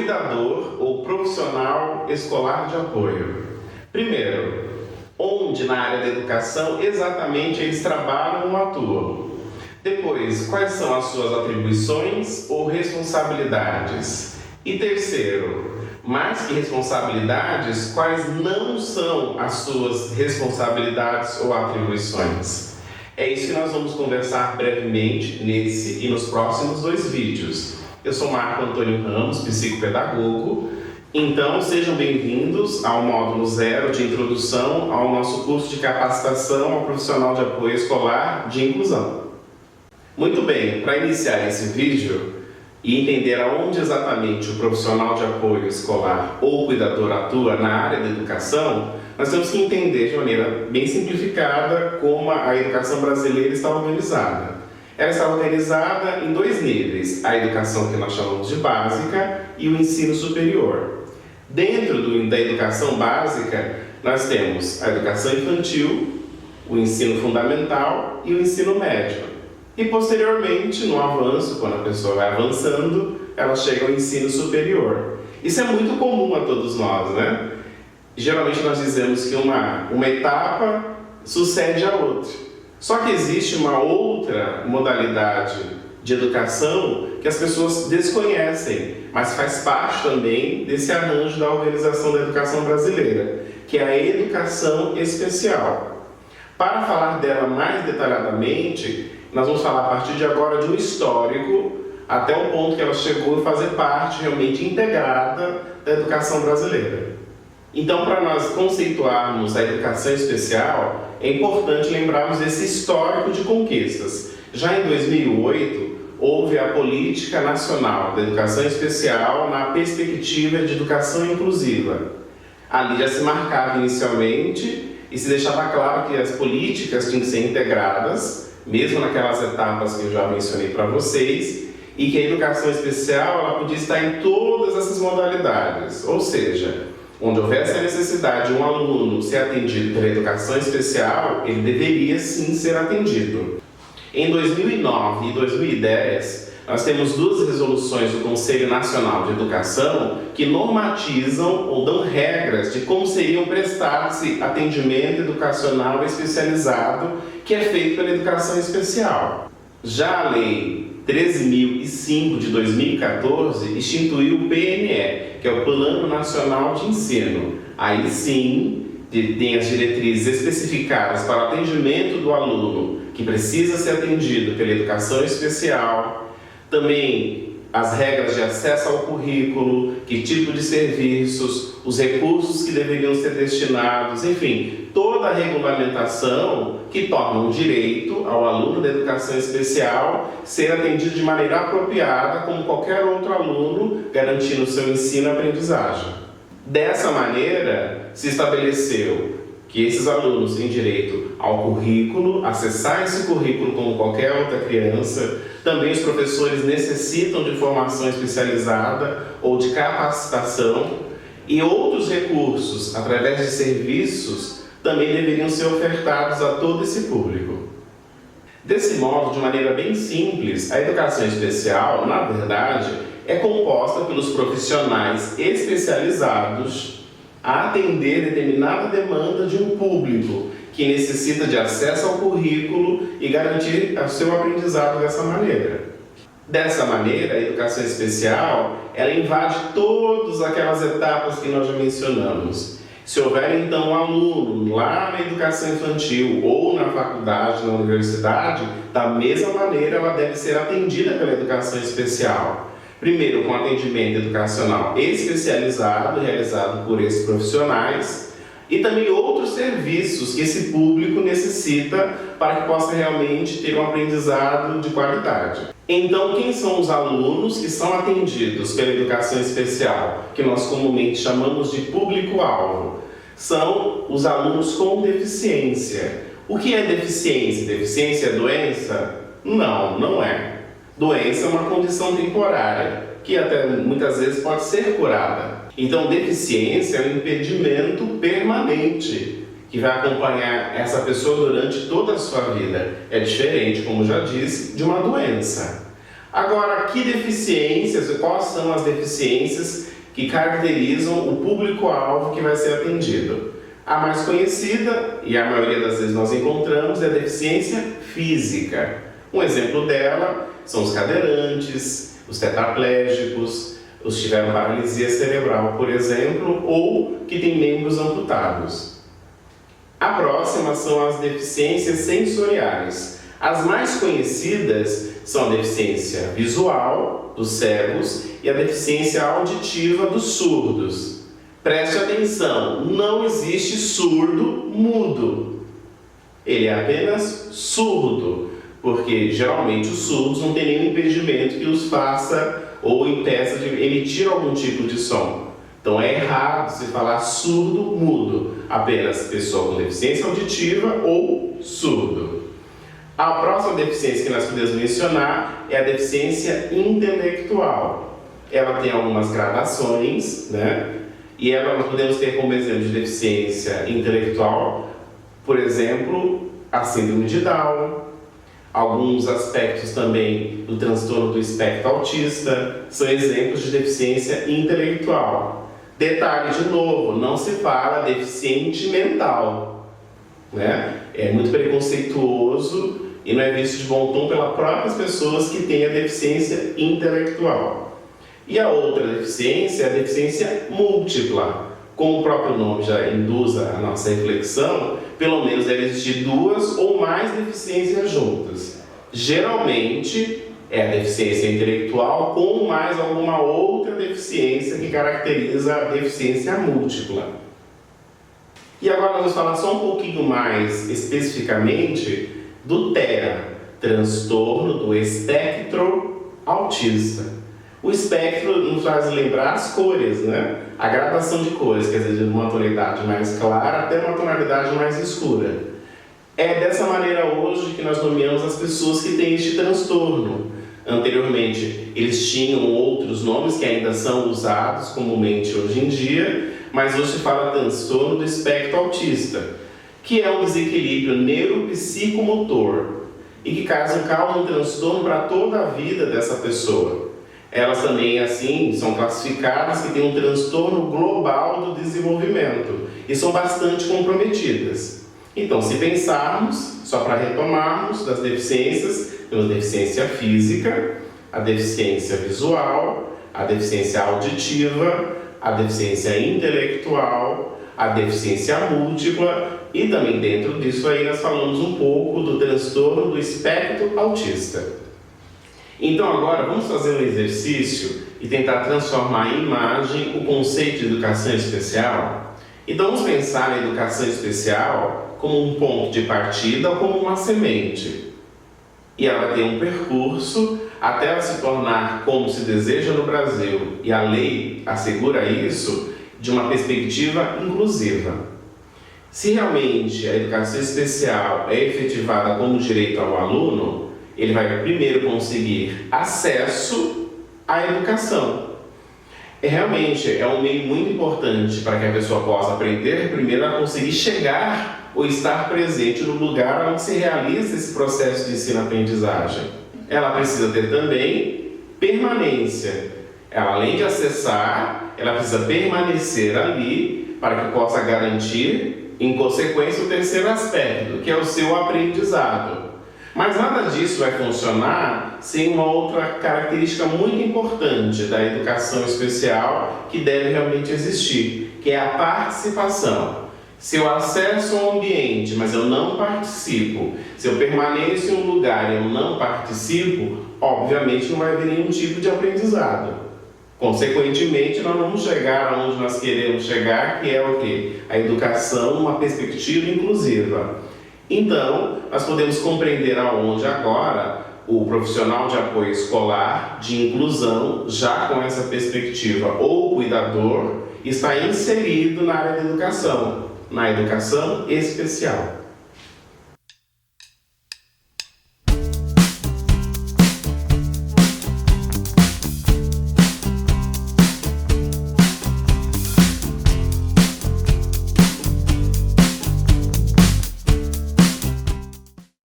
cuidador ou profissional escolar de apoio. Primeiro, onde na área da educação exatamente eles trabalham ou atuam. Depois, quais são as suas atribuições ou responsabilidades. E terceiro, mais que responsabilidades, quais não são as suas responsabilidades ou atribuições. É isso que nós vamos conversar brevemente nesse e nos próximos 2 vídeos. Eu sou Marco Antônio Ramos, psicopedagogo. Então, sejam bem-vindos ao módulo 0 de introdução ao nosso curso de capacitação ao profissional de apoio escolar de inclusão. Muito bem, para iniciar esse vídeo e entender aonde exatamente o profissional de apoio escolar ou cuidador atua na área da educação, nós temos que entender de maneira bem simplificada como a educação brasileira está organizada. Ela está organizada em 2 níveis, a educação que nós chamamos de básica e o ensino superior. Dentro da educação básica, nós temos a educação infantil, o ensino fundamental e o ensino médio. E posteriormente, no avanço, quando a pessoa vai avançando, ela chega ao ensino superior. Isso é muito comum a todos nós, né? Geralmente nós dizemos que uma etapa sucede a outra. Só que existe uma outra modalidade de educação que as pessoas desconhecem, mas faz parte também desse arranjo da organização da educação brasileira, que é a educação especial. Para falar dela mais detalhadamente, nós vamos falar a partir de agora de um histórico até o ponto que ela chegou a fazer parte realmente integrada da educação brasileira. Então, para nós conceituarmos a educação especial, é importante lembrarmos desse histórico de conquistas. Já em 2008, houve a Política Nacional da Educação Especial na perspectiva de educação inclusiva. Ali já se marcava inicialmente e se deixava claro que as políticas tinham que ser integradas, mesmo naquelas etapas que eu já mencionei para vocês, e que a educação especial ela podia estar em todas essas modalidades, ou seja, onde houvesse a necessidade de um aluno ser atendido pela educação especial, ele deveria sim ser atendido. Em 2009 e 2010, nós temos 2 resoluções do Conselho Nacional de Educação que normatizam ou dão regras de como seriam prestados-se atendimento educacional especializado que é feito pela educação especial. Já a Lei 13.005 de 2014 instituiu o PNE, que é o Plano Nacional de Ensino. Aí sim, tem as diretrizes especificadas para o atendimento do aluno que precisa ser atendido pela educação especial, também as regras de acesso ao currículo, que tipo de serviços, os recursos que deveriam ser destinados, enfim, toda a regulamentação que torna um direito ao aluno da educação especial ser atendido de maneira apropriada como qualquer outro aluno, garantindo o seu ensino e aprendizagem. Dessa maneira, se estabeleceu que esses alunos têm direito ao currículo, acessar esse currículo como qualquer outra criança. Também os professores necessitam de formação especializada ou de capacitação e outros recursos, através de serviços, também deveriam ser ofertados a todo esse público. Desse modo, de maneira bem simples, a educação especial, na verdade, é composta pelos profissionais especializados a atender determinada demanda de um público que necessita de acesso ao currículo e garantir o seu aprendizado dessa maneira. Dessa maneira, a educação especial, ela invade todas aquelas etapas que nós já mencionamos. Se houver, então, um aluno lá na educação infantil ou na faculdade, na universidade, da mesma maneira ela deve ser atendida pela educação especial. Primeiro, com atendimento educacional especializado, realizado por esses profissionais, e também outros serviços que esse público necessita para que possa realmente ter um aprendizado de qualidade. Então, quem são os alunos que são atendidos pela educação especial, que nós comumente chamamos de público-alvo? São os alunos com deficiência. O que é deficiência? Deficiência é doença? Não, não é. Doença é uma condição temporária, que até muitas vezes pode ser curada. Então, deficiência é um impedimento permanente, que vai acompanhar essa pessoa durante toda a sua vida. É diferente, como já disse, de uma doença. Agora, que deficiências, quais são as deficiências que caracterizam o público-alvo que vai ser atendido? A mais conhecida, e a maioria das vezes nós encontramos, é a deficiência física. Um exemplo dela são os cadeirantes, os tetraplégicos, os que tiveram paralisia cerebral, por exemplo, ou que têm membros amputados. A próxima são as deficiências sensoriais. As mais conhecidas são a deficiência visual, dos cegos, e a deficiência auditiva dos surdos. Preste atenção, não existe surdo mudo. Ele é apenas surdo, porque geralmente os surdos não têm nenhum impedimento que os faça ou impeça de emitir algum tipo de som. Então é errado se falar surdo mudo, apenas pessoa com deficiência auditiva ou surdo. A próxima deficiência que nós podemos mencionar é a deficiência intelectual. Ela tem algumas gradações, né? E nós podemos ter como exemplo de deficiência intelectual, por exemplo, a síndrome de Down, alguns aspectos também do transtorno do espectro autista, são exemplos de deficiência intelectual. Detalhe de novo, não se fala deficiente mental, né? É muito preconceituoso e não é visto de bom tom pelas próprias pessoas que têm a deficiência intelectual. E a outra deficiência é a deficiência múltipla. Como o próprio nome já induz a nossa reflexão, pelo menos deve existir duas ou mais deficiências juntas. Geralmente é a deficiência intelectual com mais alguma outra deficiência que caracteriza a deficiência múltipla. E agora vamos falar só um pouquinho mais especificamente do TEA, transtorno do espectro autista. O espectro nos faz lembrar as cores, né? A gradação de cores, quer dizer, de uma tonalidade mais clara até uma tonalidade mais escura. É dessa maneira hoje que nós nomeamos as pessoas que têm este transtorno. Anteriormente, eles tinham outros nomes que ainda são usados comumente hoje em dia, mas hoje se fala transtorno do espectro autista, que é um desequilíbrio neuropsicomotor e que causa um transtorno para toda a vida dessa pessoa. Elas também, assim, são classificadas que têm um transtorno global do desenvolvimento e são bastante comprometidas. Então, se pensarmos, só para retomarmos das deficiências, temos a deficiência física, a deficiência visual, a deficiência auditiva, a deficiência intelectual, a deficiência múltipla e também dentro disso aí nós falamos um pouco do transtorno do espectro autista. Então agora vamos fazer um exercício e tentar transformar em imagem o conceito de educação especial. Então vamos pensar na educação especial como um ponto de partida ou como uma semente. E ela tem um percurso até ela se tornar como se deseja no Brasil, e a lei assegura isso, de uma perspectiva inclusiva. Se realmente a educação especial é efetivada como direito ao aluno, ele vai primeiro conseguir acesso à educação. Realmente é um meio muito importante para que a pessoa possa aprender, primeiro a conseguir chegar ou estar presente no lugar onde se realiza esse processo de ensino-aprendizagem. Ela precisa ter também permanência. Ela, além de acessar, ela precisa permanecer ali para que possa garantir, em consequência, o terceiro aspecto, que é o seu aprendizado. Mas nada disso vai funcionar sem uma outra característica muito importante da educação especial que deve realmente existir, que é a participação. Se eu acesso a um ambiente, mas eu não participo, se eu permaneço em um lugar e eu não participo, obviamente não vai haver nenhum tipo de aprendizado. Consequentemente, nós vamos chegar aonde nós queremos chegar, que é o quê? A educação numa perspectiva inclusiva. Então, nós podemos compreender aonde agora o profissional de apoio escolar, de inclusão, já com essa perspectiva, ou cuidador, está inserido na área da educação, na educação especial.